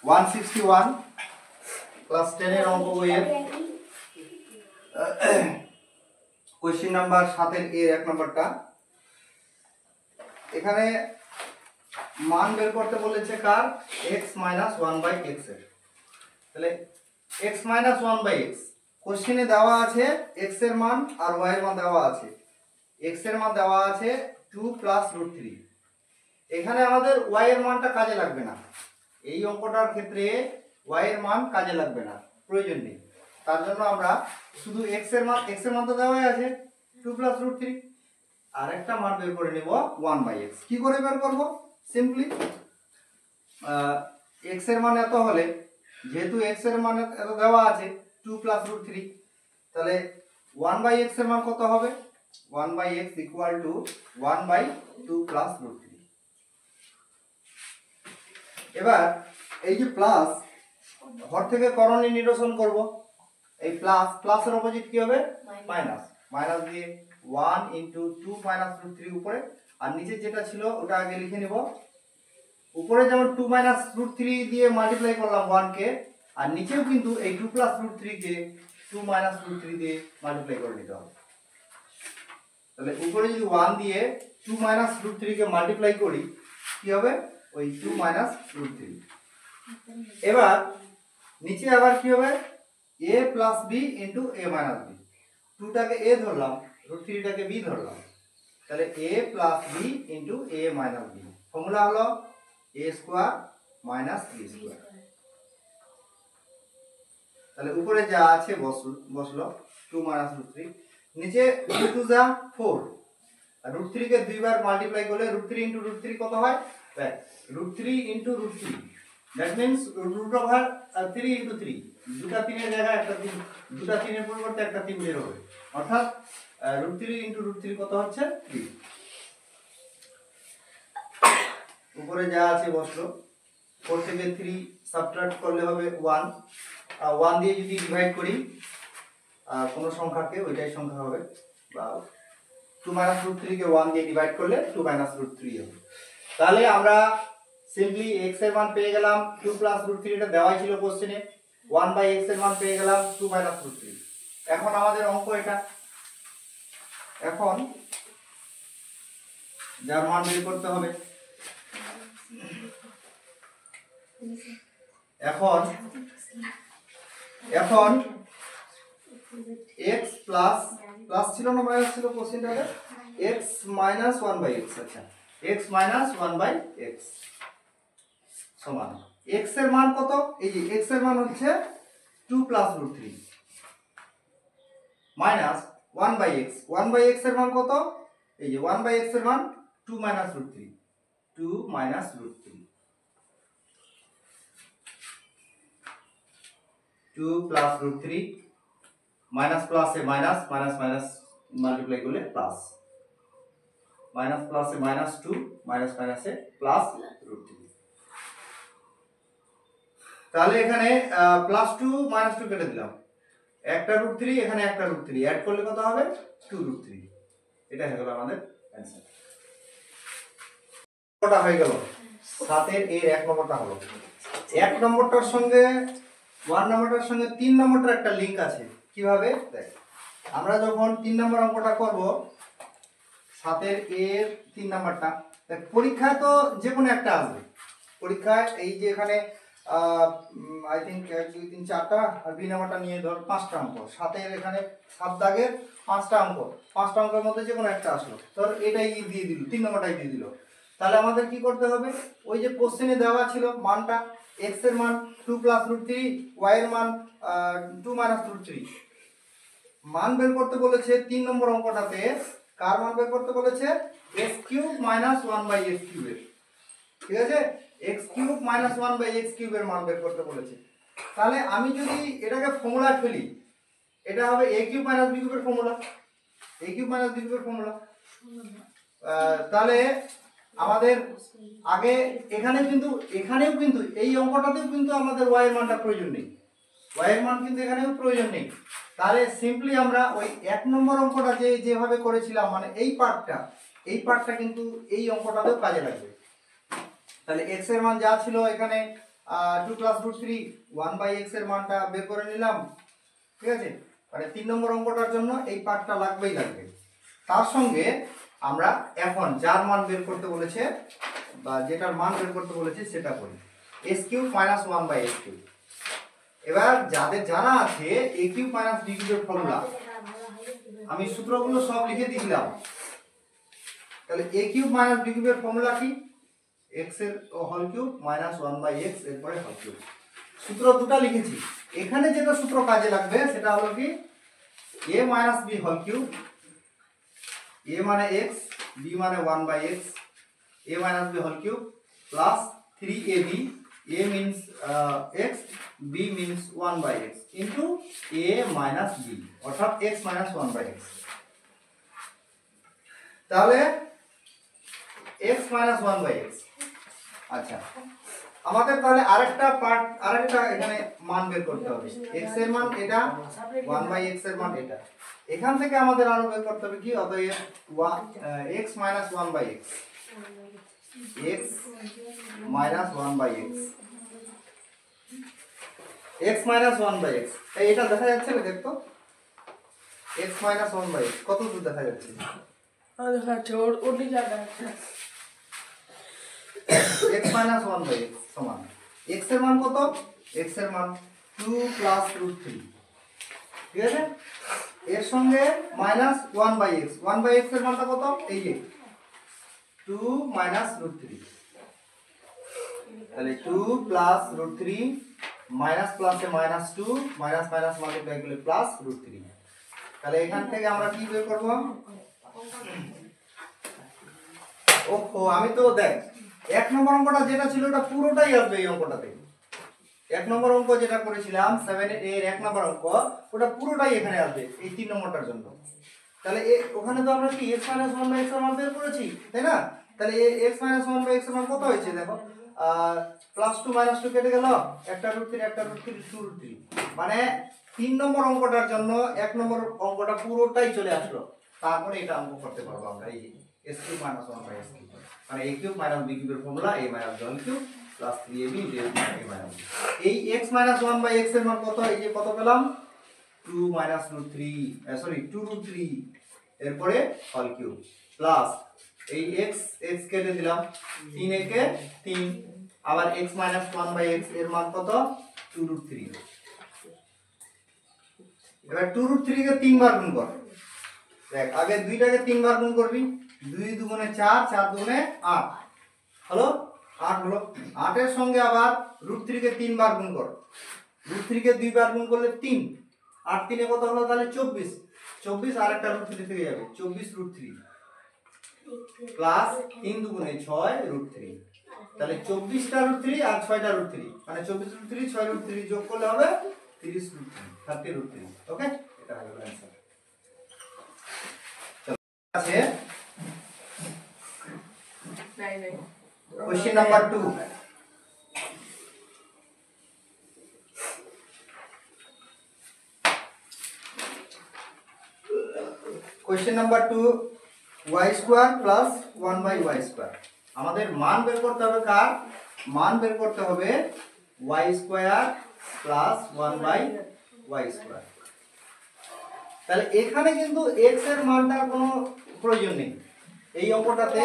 161 class 10 এর অঙ্ক বইয়ের কোশ্চেন নাম্বার 7 এর 1 নম্বরটা। এখানে মান বের করতে বলেছে কার, x - 1/x এর। তাহলে x - 1/x কোশ্চেনে দেওয়া আছে x এর মান আর y এর মান দেওয়া আছে। x এর মান দেওয়া আছে 2 + √3। এখানে আমাদের y এর মানটা কাজে লাগবে না, এই অঙ্কটার ক্ষেত্রে y এর মান কাজে লাগবে না, প্রয়োজন নেই। তার জন্য আমরা শুধু x এর মান তো দেওয়াই আছে 2 + √3, আর একটা মান বের করে নেব 1/x। কি করে বের করব? সিম্পলি x এর মান এত হলে, যেহেতু x এর মান এত দেওয়া আছে 2 + √3, তাহলে 1/x এর মান কত হবে? 1/x = 1/2 + √3। এবার এই যে প্লাস, হর থেকে করণে নিরসন করব। এই প্লাসের অপোজিট কি হবে? মাইনাস। মাইনাস দিয়ে 1 × 2 - √3 উপরে, আর নিচে যেটা ছিল ওটা আগে লিখে নিব। উপরে যেমন 2 - √3 দিয়ে মাল্টিপ্লাই করলাম 1 কে, আর নিচেও কিন্তু এই 2 + √3 কে 2 - √3 দিয়ে মাল্টিপ্লাই করে নিতে হবে। তাহলে উপরে যদি 1 দিয়ে 2 - √3 কে মাল্টিপ্লাই করি, কি হবে? ওই 2 - √3। এবার নিচে আবার কি হবে? a + b × a - b। 2 টাকে a ধরলাম, √3 টাকে b ধরলাম, তাহলে a + b × a - b। Formula হলো a² - b²। তাহলে উপরে যা আছে বসলো 2 - √3, নিচে 2 × 2 = 4, আর √3 কে দুইবার মাল্টিপ্লাই করলে √3 × √3 কত হয়? √3 × √3, দ্যাট মিন্স √3 × 3। দুটা 3 এর জায়গায় একটা 3, দুটা 3 এর পরিবর্তে একটা 3 বের হবে, অর্থাৎ √3 × √3 কত হচ্ছে? 3। উপরে যা আছে বসলো, 4 থেকে 3 সাবট্রাক্ট করলে হবে 1, 1 দিয়ে যদি ডিভাইড করি কোনো সংখ্যাকে, ওইটাই সংখ্যা হবে। বা 2 - √3 কে 1 দিয়ে ডিভাইড করলে 2 - √3 হবে। তাহলে আমরা সিম্পলি x এর মান পেয়ে গেলাম 2 + √3, এটা দেওয়াই ছিল কোশ্চেনে। 1/x এর মান পেয়ে গেলাম 2 - √3। এখন আমাদের অঙ্ক এটা, এখন যার মান বের করতে হবে, এখন x প্লাস ছিল না মাইনাস ছিল কোশ্চেনটাতে? x - 1/x। আচ্ছা, x - 1/x সমান x এর মান কত? এই যে x এর মান হচ্ছে 2 + √3 মাইনাস 1/x। 1/x এর মান কত? এই যে 1/x এর মান 2 - √3, 2 - √3, 2 + √3, মাইনাস প্লাসে মাইনাস, মাইনাস মাইনাস মাল্টিপ্লাই করলে প্লাস, মাইনাস প্লাসে -2, মাইনাস মাইনাসে প্লাস √3। তাহলে এখানে +2 -2 কেটে দিলাম, একটা √3, এখানে একটা √3, অ্যাড করলে কত হবে? 2 √3। এটা হয়ে গেল আমাদের অ্যানসার। কটা হয়ে গেল? 7 এর 1 নম্বরটা হলো। 1 নম্বরটার সঙ্গে 1 নম্বরটার সঙ্গে 3 নম্বরটার একটা লিংক আছে। কিভাবে? দেখ, আমরা যখন 3 নম্বর অঙ্কটা করব, 7 এর 3 নম্বরটা, দেখ পরীক্ষায় তো যে কোনো একটা আসবে। পরীক্ষায় এই যে এখানে আই থিঙ্ক 1 2 3 4টা, আর বি নাম্বারটা নিয়ে ধর 5টা অঙ্ক। 7 এর এখানে 7 দাগের 5টা অঙ্ক, 5টা অঙ্কের মধ্যে যে কোনো একটা আসলো, ধর এটাই দিয়ে দিল, 3 নম্বরটাই দিয়ে দিল। তাহলে আমাদের কি করতে হবে? ওই যে কোশ্চেনে দেওয়া ছিল মানটা, x এর মান 2 + √3, y এর মান 2 - √3, মান বের করতে বলেছে 3 নম্বর অঙ্কটাতে। কার মান বের করতে বলেছে? x³ - 1/x³ এর। ঠিক আছে, x³ - 1/x³ এর মান বের করতে বলেছে। তাহলে আমি যদি এটাকে ফর্মুলায় ফেলি, এটা হবে a³ - b³ এর ফর্মুলা, a³ - b³ এর ফর্মুলা। তাহলে আমাদের আগে এখানেও কিন্তু এই অঙ্কটাতেও কিন্তু আমাদের y এর মানটা প্রয়োজন নেই, y এর মান কিন্তু এখানেও প্রয়োজন নেই। তাহলে সিম্পলি আমরা ওই 1 নম্বর অঙ্কটা যেভাবে করেছিলাম, মানে এই পার্টটা কিন্তু এই অঙ্কটাতেও কাজে লাগবে। তাহলে x এর মান যা ছিল এখানে 2 প্লাস রুট থ্রি 1/x এর মানটা বের করে নিলাম, ঠিক আছে। মানে 3 নম্বর অঙ্কটার জন্য এই পার্টটা লাগবেই লাগবে। তার সঙ্গে আমরা এখন যার মান বের করতে বলেছে বা যেটার মান বের করতে বলেছে সেটা করি, s cube minus 1/x cube. এবার যাদের জানা আছে a কিউব মাইনাস b কিউবের ফর্মুলা, আমি সূত্রগুলো সব লিখে দিয়েছিলাম। তাহলে a কিউব মাইনাস b কিউবের ফর্মুলা কি? x এর হোল কিউব মাইনাস 1/x এরপরে হোল কিউব। সূত্র দুটো লিখেছি। এখানে যেটা সূত্র কাজে লাগবে সেটা হলো কি a minus b whole cube, a মানে x, b মানে 1/x, a minus b whole cube plus 3ab, a means x, b means 1/x into a minus b অর্থাৎ x minus 1/x। তাহলে x minus 1/x। আচ্ছা, আমাদের তাহলে আরেকটা এখানে মান বের করতে হবে। x এর মান এটা, 1/x এর মান এটা। এখান থেকে আমাদের আরো বের করতে হবে কি, অতএব x minus 1/x, x minus 1/x, x minus 1/x। এটা দেখা যাচ্ছে না, দেখতো x minus 1/x কত দূর দেখা যাচ্ছে? x minus 1/x সমান x এর মান কত? x এর মান 2 প্লাস রুট 3, ঠিক আছে। এর সঙ্গে মাইনাস 1/x, 1/x এর মানটা কত? এই যে 2 মাইনাস রুট 3, তাহলে 2 প্লাস রুট 3 মাইনাস প্লাসে মাইনাস 2, মাইনাস মাইনাস মাল্টিপ্লাই করলে প্লাস রুট 3। তাহলে এখান থেকে আমরা কি বের করব? ওহো, আমি তো দেখ 1 নম্বর অঙ্কটা যেটা ছিল ওটা পুরোটাই আসবে এই অঙ্কটাতে। 1 নম্বর অঙ্ক যেটা করেছিলাম 7 এর 1 নম্বর অঙ্ক, ওটা পুরোটাই এখানে আসবে এই 3 নম্বরটার জন্য। তাহলে ওখানে তো আমরা কি x 1/x এর মান বের করেছি, তাই না? তাহলে x 1/x এর মান কত হয়েছে দেখো, প্লাস 2 মাইনাস 2 কেটে গেল, একটা রুট 3 একটা রুট 3 2 রুট 3। মানে 3 নম্বর অঙ্কটার জন্য 1 নম্বর অঙ্কটা পুরোটাই চলে আসলো। তারপরে এটা অঙ্ক করতে পারবো আমরা, এই যে s cube minus 1/x cube, মানে a কিউব মাইনাস b কিউবের formula a minus b cube plus 3ab a minus. এই x 1/x এর মান কত? এই যে কত পেলাম, 2 মাইনাস রুট 3, সরি 2 রুট 3, এরপরে হোল কিউব প্লাস এই x কেটে দিলাম, 3 একে 3, আবার x minus 1/x এর মান কত? 2 রুট 3। এবার 2 রুট 3 কে 3 বার গুণ কর। দেখ, আগে দুইটাকে 3 বার গুণ করবি, 2 দুগুণে 4, 4 দুগুণে 8 হলো, 8 হলো। 8 এর সঙ্গে আবার রুট 3 কে 3 বার গুণ কর, রুট 3 কে 2 বার গুণ করলে 3, 8 3 কত হলো? তাহলে 24, 24 আর একটা রুট 3 থেকে যাবে, 24 রুট 3 প্লাস 3 দুগুণে 6 রুট 3। তাহলে 24টা রুট 3 আর 6টা রুট 3, মানে 24 রুট 3 6 রুট 3 যোগ করলে হবে 30 রুট 3, 30 রুট 3। ওকে, এটা হলো आंसर। চলো আছে question number 2। Question number 2, y square plus 1/y square. আমাদের মান বের করতে হবে কার? মান বের করতে হবে y square plus 1/y square. তাহলে এখানে কিন্তু x এর মানটার কোনো প্রয়োজন নেই, এই অঙ্কটাতে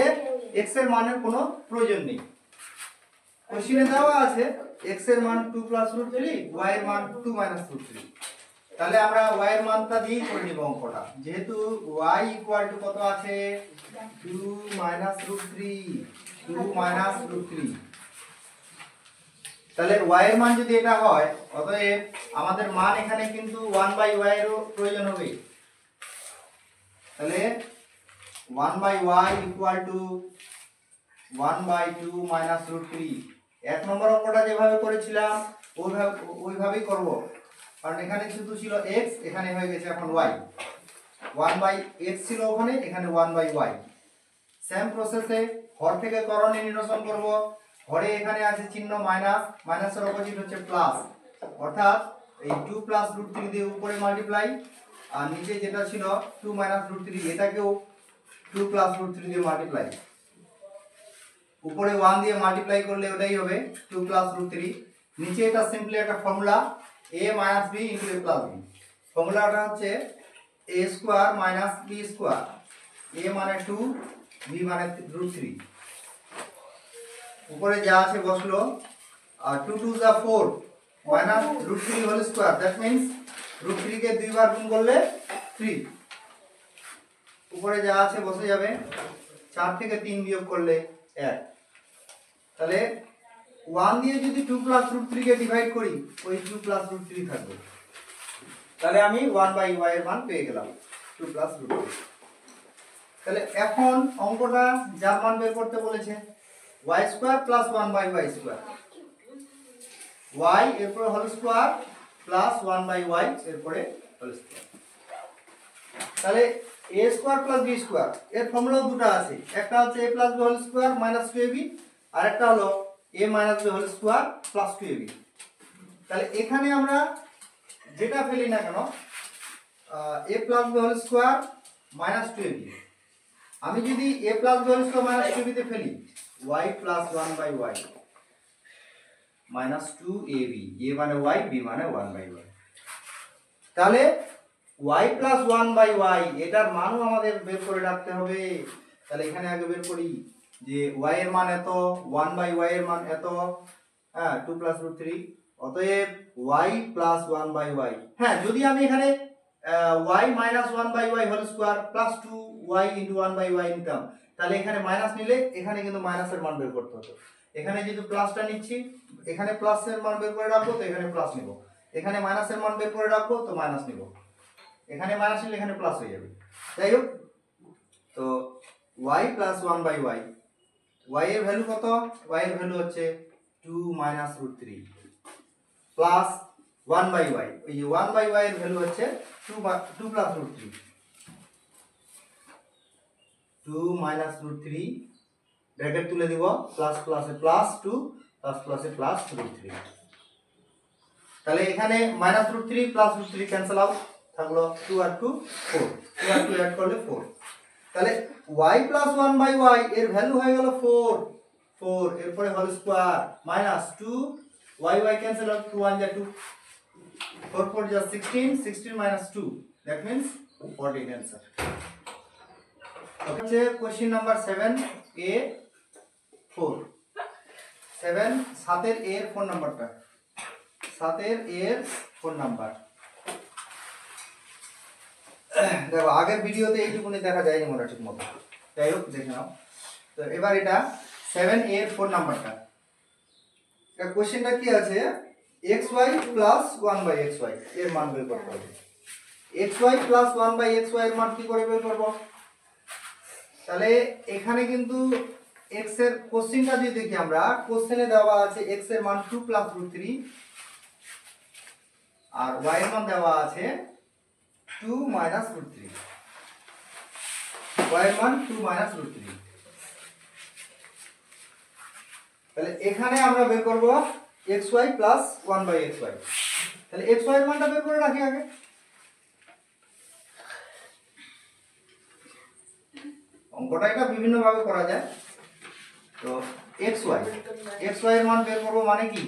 x এর মানের কোনো প্রয়োজন নেই। কোশ্চেনে দেওয়া আছে x এর মান 2 প্লাস রুট 3, y এর মান 2 মাইনাস রুট 3। তাহলে আমরা y এর মানটা দিয়েই করে নিব অঙ্কটা, যেহেতু y ইকুয়াল টু কত আছে, 2 মাইনাস রুট 3, 2 মাইনাস রুট 3। তাহলে y এর মান যদি এটা হয়, অতএব আমাদের মান এখানে কিন্তু 1/y এরও প্রয়োজন হবে। তাহলে 1/y equal to 1/2 minus root 3। 1 number অঙ্কটা যেভাবে করেছিলাম ওইভাবেই করব, কারণ এখানে শুধু ছিল x, এখানে হয়ে গেছে এখন y। 1/x ছিল ওখানে, এখানে 1/y। সেম প্রসেসে হর থেকে করণে নিরসন করব। হরে এখানে আছে চিহ্ন মাইনাস, মাইনাসের অপোজিট হচ্ছে প্লাস, অর্থাৎ এই 2 প্লাস রুট 3 দিয়ে উপরে মাল্টিপ্লাই, আর নিচে যেটা ছিল 2 মাইনাস রুট 3 এটাকেও 2 প্লাস রুট 3 দিয়ে মাল্টিপ্লাই। উপরে 1 দিয়ে মাল্টিপ্লাই করলে ওটাই হবে 2 প্লাস রুট 3, নিচে এটা সিম্পলি একটা formula a minus b into a plus b। ফর্মুলাটা হচ্ছে a square minus b square, a মানে 2, b মানে √3। উপরে যা আছে বসলো, আর 2 2 যা 4 minus √3 whole square, that means √3 কে দুইবার গুণ করলে 3। উপরে যা আছে বসে যাবে, 4 থেকে 3 বিয়োগ করলে 1। তাহলে 1 দিয়ে যদি 2 প্লাস √3 কে ডিভাইড করি, ওই 2 প্লাস √3 থাকবে। তাহলে আমি 1/y এর মান পেয়ে গেলাম 2 প্লাস √3। তাহলে এখন অঙ্কটা যার মান বের করতে বলেছে y square plus 1/y square, y এরপরে হোল স্কয়ার প্লাস 1/y এরপরে হোল স্কয়ার। তাহলে a square plus b square এর ফর্মুলা দুটো আছে, একটা হচ্ছে a plus b whole square minus 2ab, আর একটা হলো a minus b whole square plus 2ab। তাহলে এখানে আমরা যেটা ফেলি না কেন, a plus b whole square minus 2ab, আমি যদি a plus b whole square minus 2ab তে ফেলি, y plus 1/y minus 2ab, a মানে y, b মানে 1/y। তাহলে y প্লাস 1/y এটার মানও আমাদের বের করে রাখতে হবে। তাহলে এখানে আগে বের করি যে y এর মান এত, 1/y এর মান এত, হ্যাঁ 2 প্লাস √3, অতএব y প্লাস 1/y। হ্যাঁ, যদি আমি এখানে y minus 1/y whole square plus 2y into 1/y নিতাম, তাহলে এখানে মাইনাস নিলে এখানে কিন্তু মাইনাসের মান বের করতে হতো। এখানে যেহেতু প্লাসটা নিচ্ছি, এখানে প্লাসের মান বের করে রাখবো তো এখানে প্লাস নিব, এখানে মাইনাসের মান বের করে রাখবো তো মাইনাস নিব, এখানে মাইনাস নিলে এখানে প্লাস হয়ে যাবে। যাই হোক, তো y প্লাস 1/y, y এর ভ্যালু কত? y এর ভ্যালু হচ্ছে 2 মাইনাস √3 প্লাস 1/y, ওই যে 1/y এর ভ্যালু হচ্ছে 2 প্লাস √3, 2 মাইনাস √3 ব্র্যাকেট তুলে দিব, প্লাস প্লাসে প্লাস 2 প্লাস প্লাসে প্লাস √3। তাহলে এখানে মাইনাস √3 প্লাস √3 ক্যান্সেল আউট, থাকলো 2 আর 2 4, 2 আর 2 অ্যাড করলে 4। তাহলে y প্লাস 1/y এর ভ্যালু হয়ে গেল 4, 4 এরপরে whole square minus 2 y cancel out, 2 1 যা 2, 4 4 যা 16, 16 minus 2, that means 14 answer. হচ্ছে কোশ্চেন নাম্বার 7a 4, 7 7 এর a এর ফোন নাম্বারটা, 7 এর a এর ফোন নাম্বার। দেখো আগের ভিডিওতে এইটুকুনি দেখা যায়নি মনে ঠিক মতো, যাই হোক দেখে নাও। তো এবার এটা 7a এর ফোন নাম্বারটা, এটা কোশ্চেনটা কি আছে, xy প্লাস 1/xy এর মান বের করতে হবে। xy প্লাস 1/xy এর মান কি করে বের করব? তাহলে এখানে কিন্তু x এর কোশ্চেনটা যদি দেখি আমরা, কোশ্চেনে দেওয়া আছে x এর মান 2 প্লাস √3 আর y এর মান দেওয়া আছে 2 মাইনাস √3, y এর মান 2 মাইনাস √3। তাহলে এখানে আমরা বের করব xy প্লাস 1/xy। তাহলে xy এর মানটা বের করে রাখি আগে। অঙ্কটা এটা বিভিন্ন ভাবে করা যায়। তো xy এর মান বের করব মানে কি,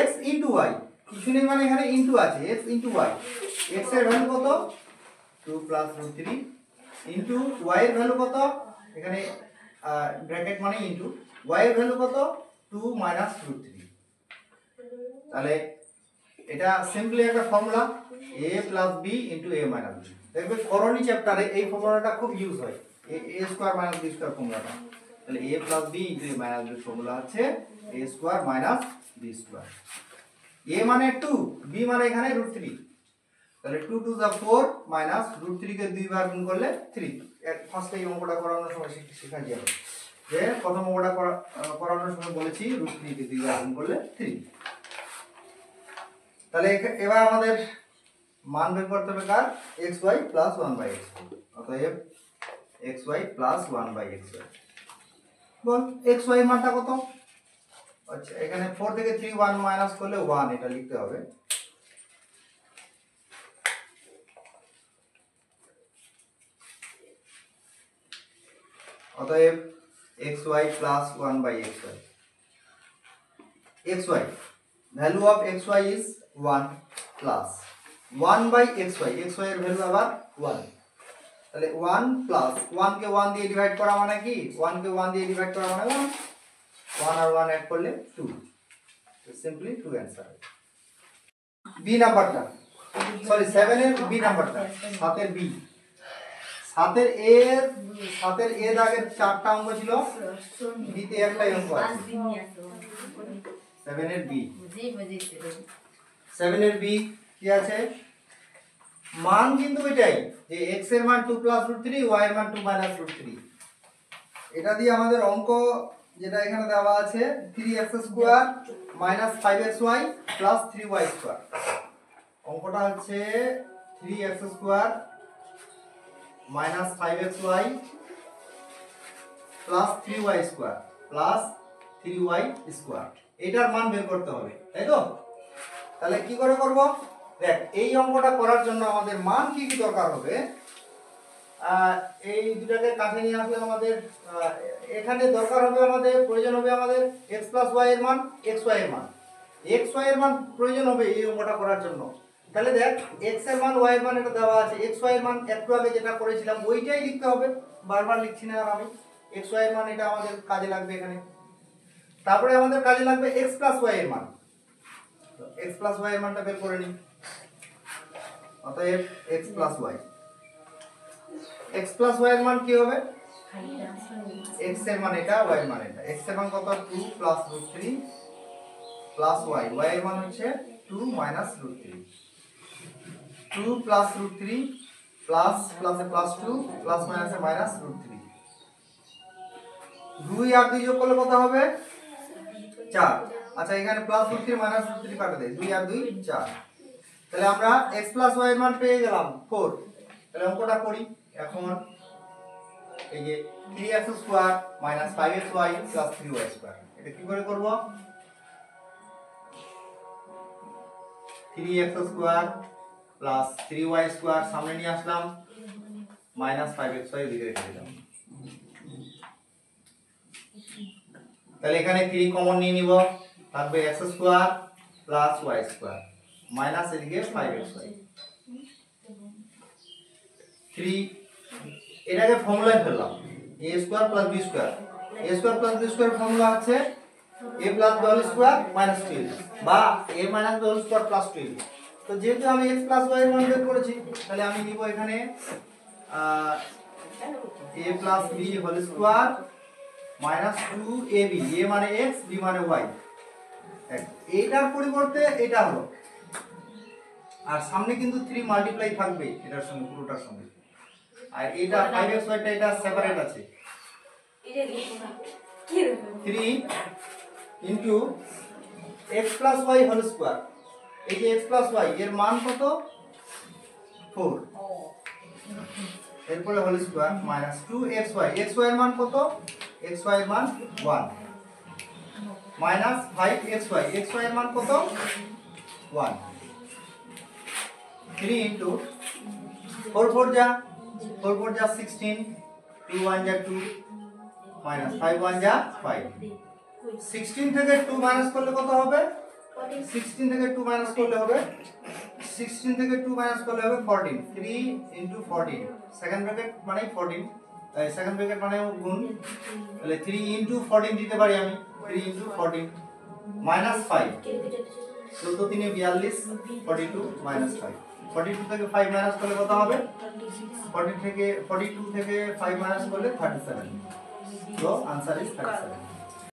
x ইনটু y, কিছু নেই মানে এখানে ইনটু আছে, x ইনটু y, x এর ভ্যালু কত 2 প্লাস √3 ইনটু y এর ভ্যালু কত, এখানে ব্র্যাকেট মানে ইনটু y এর ভ্যালু কত 2 মাইনাস √3। তাহলে এটা সিম্পলি একটা formula a plus b into a minus b। দেখবে করণী চ্যাপ্টারে এই ফর্মুলাটা খুব ইউজ হয়, a square minus b square ফর্মুলাটা। তাহলে a plus b into a minus b formula আছে a square minus b square. a মানে 2, b মানে এখানে √3, তাহলে 2 2 যা 4 মাইনাস √3 কে দুইবার গুণ করলে 3। ফার্স্ট এই অঙ্কটা করানোর সময় শেখা যাবে যে প্রথম অঙ্কটা করানোর সময় বলেছি √3 কে দুইবার গুণ করলে 3। তাহলে এবার আমাদের মান বের করতে হবে কার, xy প্লাস 1/xy। অতএব xy প্লাস 1/xy, বল xy এর মানটা কত? আচ্ছা, এখানে 4 থেকে 3 1 মাইনাস করলে 1, এটা লিখতে হবে। অতএব xy plus 1/xy, xy value of X Y is 1 plus 1 by X Y এর ভ্যালু আবার 1, তাহলে 1 প্লাস 1 কে 1 দিয়ে ডিভাইড করা মানে কি 1 কে 1 দিয়ে ডিভাইড করা মানে 1, 1 আর 1 অ্যাড করলে 2, তো সিম্পলি 2 অ্যানসার। বি নাম্বারটা, সরি 7 এর বি নাম্বারটা, 7 এর বি, 7 এর এ দাগের 4টা অঙ্ক ছিল, বি তে একটাই অঙ্ক আছে। 7 এর বি, 7 এর বি কি আছে, মান কিন্তু এটাই যে x এর মান 2 প্লাস রুট 3, y এর মান 2 মাইনাস রুট 3। এটা দিয়ে আমাদের অঙ্ক যেটা এখানে দেওয়া আছে 3x square minus 5xy plus 3y square, অঙ্কটা হচ্ছে 3x square minus 5xy plus 3y square plus 3y square, এটার মান বের করতে হবে, তাই তো? তাহলে কি করে করব, দেখ এই অঙ্কটা করার জন্য আমাদের মান কি কি দরকার হবে, এই দুটাকে কাছে নিয়ে আসলে আমাদের এখানে দরকার হবে, আমাদের প্রয়োজন হবে আমাদের x প্লাস y এর মান, xy এর মান, xy এর মান প্রয়োজন হবে এই অঙ্কটা করার জন্য। তাহলে দেখ x এর মান y এর মান এটা দেওয়া আছে, xy এর মান একটু আগে যেটা করেছিলাম ওইটাই লিখতে হবে, বারবার লিখছি না আর আমি, xy এর মান এটা আমাদের কাজে লাগবে এখানে। তারপরে আমাদের কাজে লাগবে x প্লাস y এর মান, x প্লাস y এর মানটা বের করে নিই, অতএব x plus y, x plus y এর মান কি হবে, x এর মান এটা, y এর মান এটা, x এর মান কত 2 plus root 3 plus y, y এর মান হচ্ছে 2 minus root 3, 2 plus root 3 plus প্লাসে প্লাস 2 প্লাস মাইনাসে মাইনাস রুট 3, 2 আর 2 যোগ করলে কত হবে 4, আচ্ছা এখানে প্লাস রুট 3 মাইনাস রুট 3 কাটা দেয়, 2 আর 2 4, তাহলে আমরা x প্লাস y এর মান পেয়ে গেলাম 4। তাহলে অঙ্কটা করি এখন, এই যে 3x square minus 5xy plus 3y square, এটা কি করে করব, 3x square plus 3y square সামনে নিয়ে আসলাম, মাইনাস 5xy এদিকে রেখে দিলাম, তাহলে এখানে 3 কমন নিয়ে নিব, থাকবে x square plus y square minus এদিকে 5xy, 3 এটাকে ফর্মুলায় ফেললাম, a square plus b square, a square plus b square formula আছে a plus b whole square minus 12 বা a minus b whole square plus 12। তো যেহেতু আমি x প্লাস y এর মান বের করেছি, তাহলে আমি নিব এখানে a plus b whole square minus 2ab, a মানে x, b মানে y, এইটার পরিবর্তে এটা হলো, আর সামনে কিন্তু 3 মাল্টিপ্লাই থাকবে এটার সঙ্গে, পুরোটার সঙ্গে, আর এটা 5xy টা এটা সেপারেট আছে, 3 into x plus y whole square, এই যে x প্লাস y এর মান কত 4, এরপরে whole square minus 2xy, xy এর মান কত, xy এর মান 1 মাইনাস 5xy, xy এর মান কত 1, 3 ইনটু 4 4 যা 16, 2 1 যা 2 মাইনাস 5 1 যা 5, 16 থেকে 2 মাইনাস করলে কত হবে, 16 থেকে 2 মাইনাস করলে হবে 14, 3 ইনটু 14, সেকেন্ড ব্র্যাকেট মানে 14, তাই সেকেন্ড ব্র্যাকেট মানে গুণ, তাহলে 3 ইনটু 14 দিতে পারি আমি, 3 ইনটু 14 মাইনাস 5, 14 3 42, 42 মাইনাস 5, 42 থেকে 5 মাইনাস করলে কত হবে, 42 থেকে 5 মাইনাস করলে 37, so answer is 37।